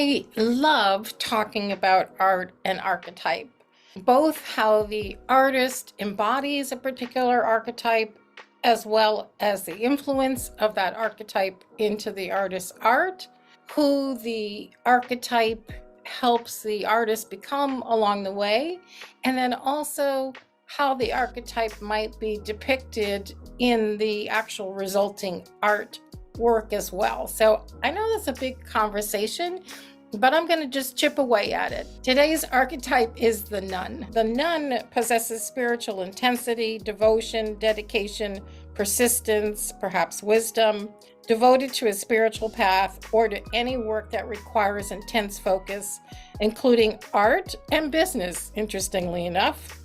I love talking about art and archetype, both how the artist embodies a particular archetype, as well as the influence of that archetype into the artist's art, who the archetype helps the artist become along the way, and then also how the archetype might be depicted in the actual resulting art work as well. So I know that's a big conversation, but I'm going to just chip away at it. Today's archetype is the nun. The nun possesses spiritual intensity, devotion, dedication, persistence, perhaps wisdom, devoted to a spiritual path or to any work that requires intense focus, including art and business, interestingly enough.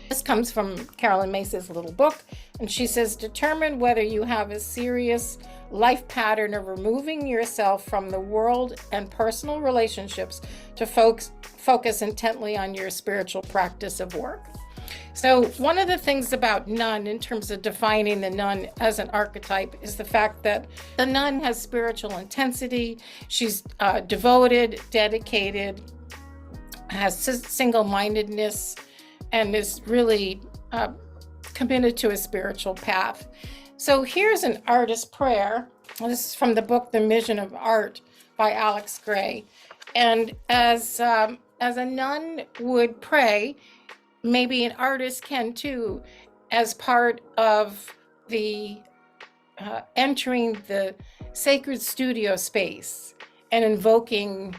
This comes from Carolyn Mace's little book, and she says, determine whether you have a serious life pattern of removing yourself from the world and personal relationships to focus intently on your spiritual practice of work. So one of the things about nun, in terms of defining the nun as an archetype, is the fact that the nun has spiritual intensity. She's devoted, dedicated, has single-mindedness, and is really committed to a spiritual path. So here's an artist prayer. This is from the book The Mission of Art by Alex Gray. And as a nun would pray, maybe an artist can too, as part of the entering the sacred studio space and invoking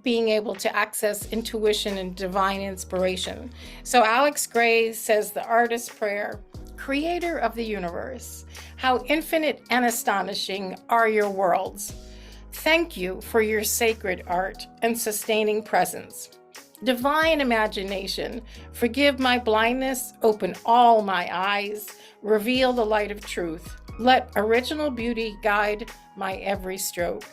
being able to access intuition and divine inspiration. So Alex Gray says the artist's prayer: Creator of the universe, how infinite and astonishing are your worlds. Thank you for your sacred art and sustaining presence. Divine imagination, forgive my blindness, open all my eyes, reveal the light of truth. Let original beauty guide my every stroke.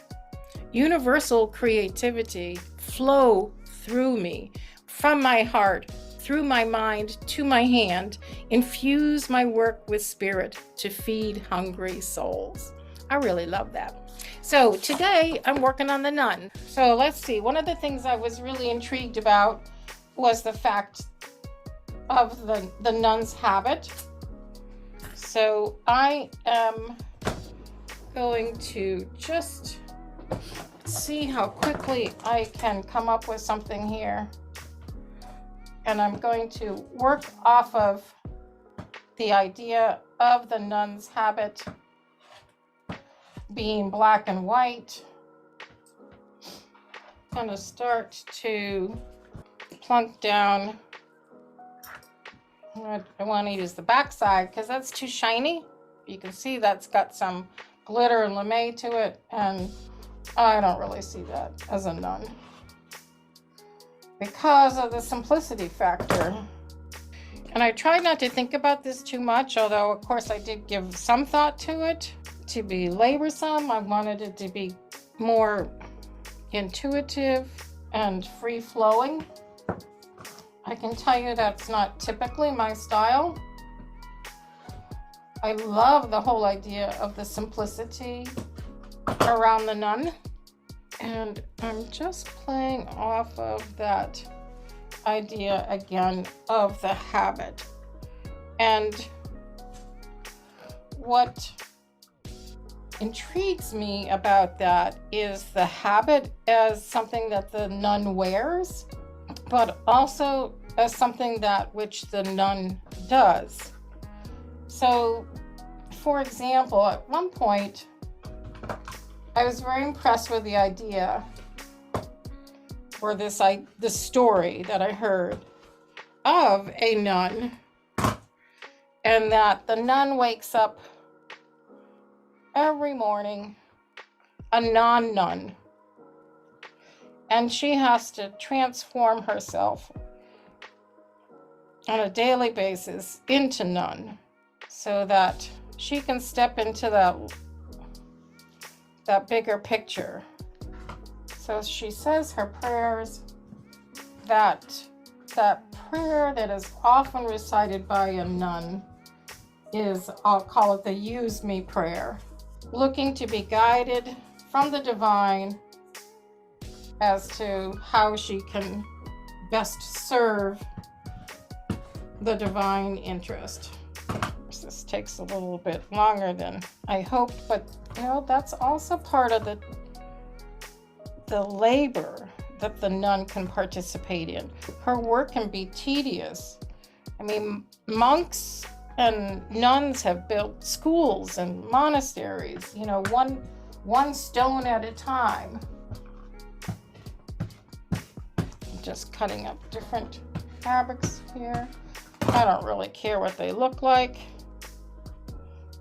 Universal creativity, flow through me, from my heart, through my mind, to my hand. Infuse my work with spirit to feed hungry souls. I really love that. So today I'm working on the nun. So let's see. One of the things I was really intrigued about was the fact of the nun's habit. So I am going to just see how quickly I can come up with something here. And I'm going to work off of the idea of the nun's habit being black and white. I'm going to start to plunk down. I want to use the back side because that's too shiny. You can see that's got some glitter and lame to it, and I don't really see that as a nun because of the simplicity factor. And I tried not to think about this too much, although of course I did give some thought to it. To be laborsome, I wanted it to be more intuitive and free-flowing. I can tell you that's not typically my style. I love the whole idea of the simplicity around the nun, and I'm just playing off of that idea again of the habit. And what intrigues me about that is the habit as something that the nun wears, but also as something that which the nun does. So, for example, at one point, I was very impressed with the idea, or this story that I heard of a nun, and that the nun wakes up every morning, a non-nun, and she has to transform herself on a daily basis into nun so that she can step into that bigger picture. So she says her prayers, that prayer that is often recited by a nun is, I'll call it the use me prayer, looking to be guided from the divine as to how she can best serve the divine interest. This takes a little bit longer than I hoped, but you know, that's also part of the labor that the nun can participate in. Her work can be tedious. I mean, monks and nuns have built schools and monasteries, you know, one stone at a time. Just cutting up different fabrics here. I don't really care what they look like.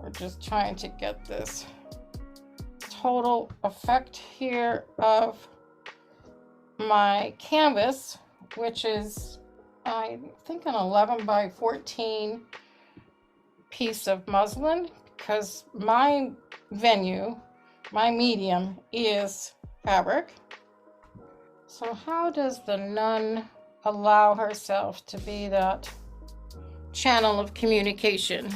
We're just trying to get this total effect here of my canvas, which is, I think, an 11 by 14 piece of muslin, because my venue, my medium is fabric. So how does the nun allow herself to be that channel of communication?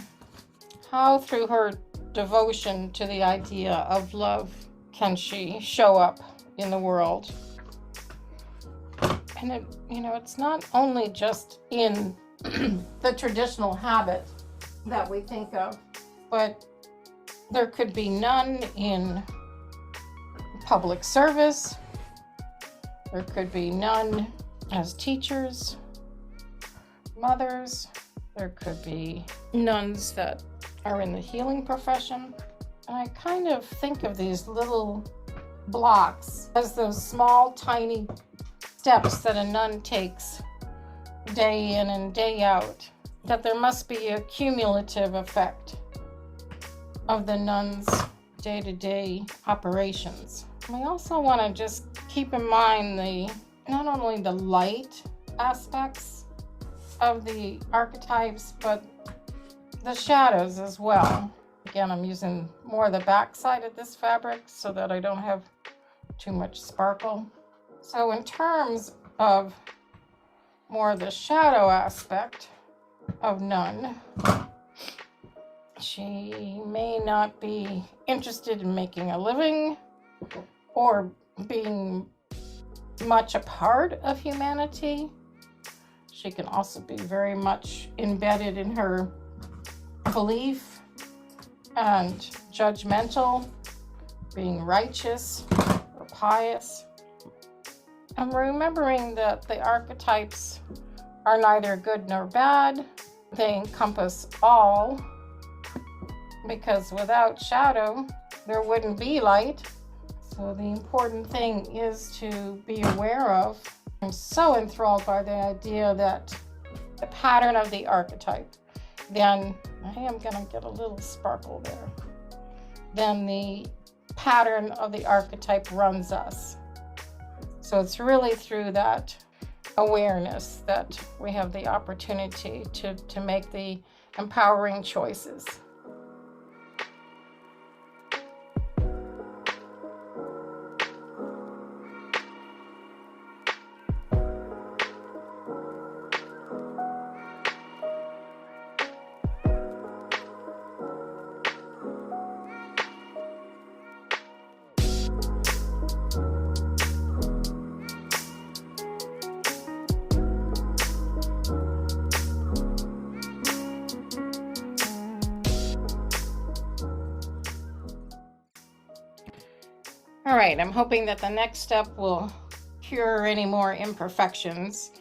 How, through her devotion to the idea of love, can she show up in the world? And it, you know, it's not only just in the traditional habit that we think of, but there could be nun in public service. There could be nun as teachers, mothers. There could be nuns that are in the healing profession. And I kind of think of these little blocks as those small, tiny steps that a nun takes day in and day out, that there must be a cumulative effect of the nun's day-to-day operations. We also want to just keep in mind not only the light aspects of the archetypes, but the shadows as well. Again, I'm using more of the back side of this fabric so that I don't have too much sparkle. So in terms of more of the shadow aspect of Nun, she may not be interested in making a living or being much a part of humanity. She can also be very much embedded in her belief and judgmental, being righteous or pious. And remembering that the archetypes are neither good nor bad. They encompass all, because without shadow, there wouldn't be light. So the important thing is to be aware of. I'm so enthralled by the idea that the pattern of the archetype, then I am going to get a little sparkle there. Then the pattern of the archetype runs us. So it's really through that awareness that we have the opportunity to make the empowering choices. All right, I'm hoping that the next step will cure any more imperfections.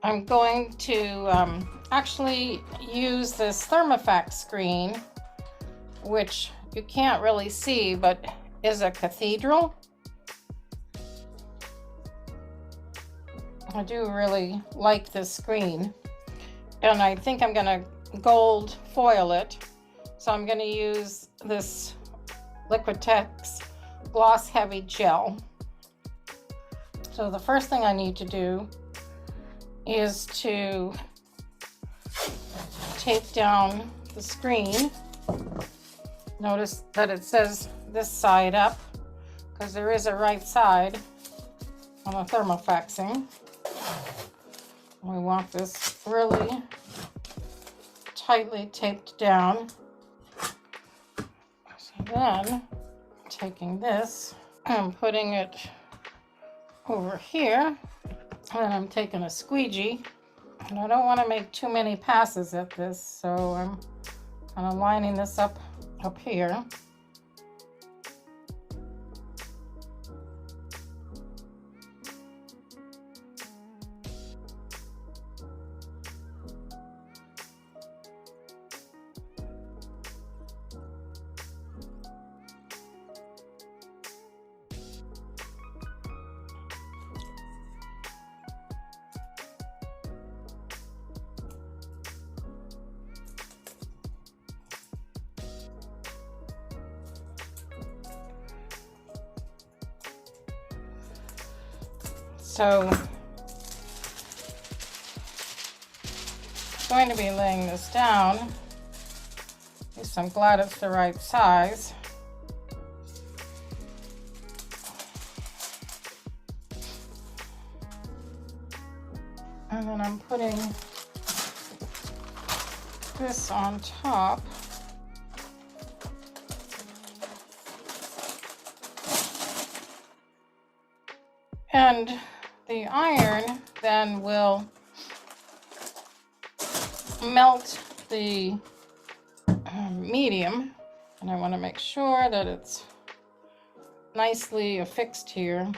I'm going to actually use this thermofax screen, which you can't really see, but is a cathedral. I do really like this screen, and I think I'm going to gold foil it. So I'm going to use this Liquitex gloss heavy gel. So the first thing I need to do is to tape down the screen. Notice that it says this side up, because there is a right side on the thermofaxing. We want this really tightly taped down. So then taking this and putting it over here, and I'm taking a squeegee, and I don't want to make too many passes at this, so I'm kind of lining this up here. So I'm going to be laying this down. At least I'm glad it's the right size. And then I'm putting this on top. And the iron then will melt the medium, and I want to make sure that it's nicely affixed here.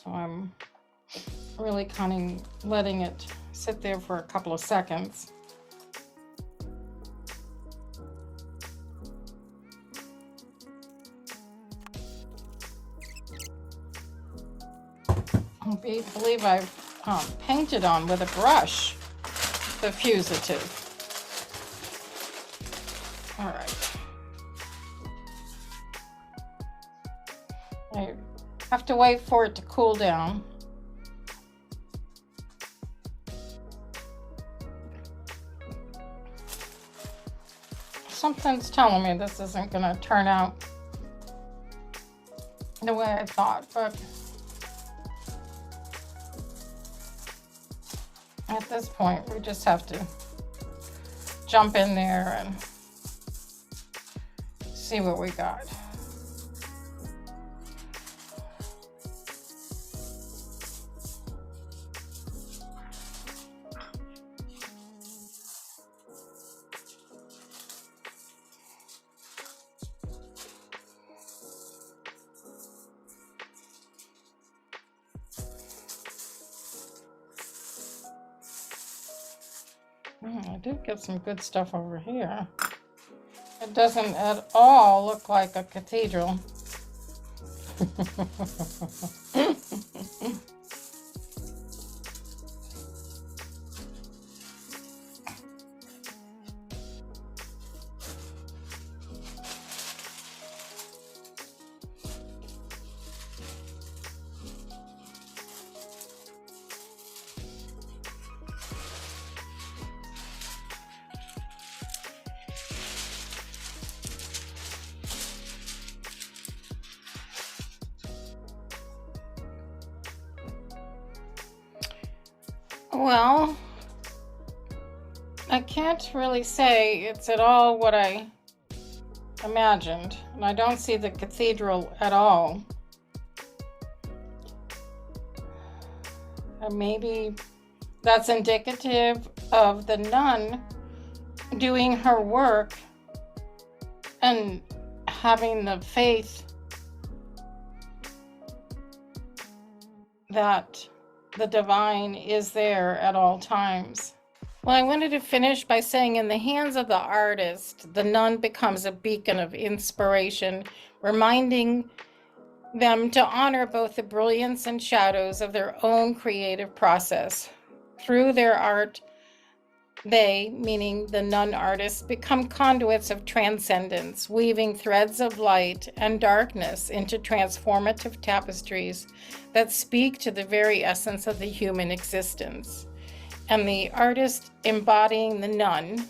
So I'm really kind of letting it sit there for a couple of seconds. I believe I've painted on with a brush the fusative. All right. I have to wait for it to cool down. Something's telling me this isn't going to turn out the way I thought, but at this point, we just have to jump in there and see what we got. I did get some good stuff over here. It doesn't at all look like a cathedral. Well, I can't really say it's at all what I imagined, and I don't see the cathedral at all. And maybe that's indicative of the nun doing her work and having the faith that the divine is there at all times. Well, I wanted to finish by saying, in the hands of the artist, the nun becomes a beacon of inspiration, reminding them to honor both the brilliance and shadows of their own creative process. Through their art, they, meaning the nun artists, become conduits of transcendence, weaving threads of light and darkness into transformative tapestries that speak to the very essence of the human existence. And the artist embodying the nun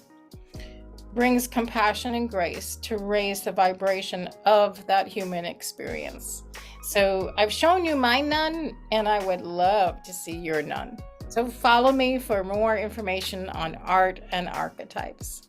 brings compassion and grace to raise the vibration of that human experience. So I've shown you my nun, and I would love to see your nun. So follow me for more information on art and archetypes.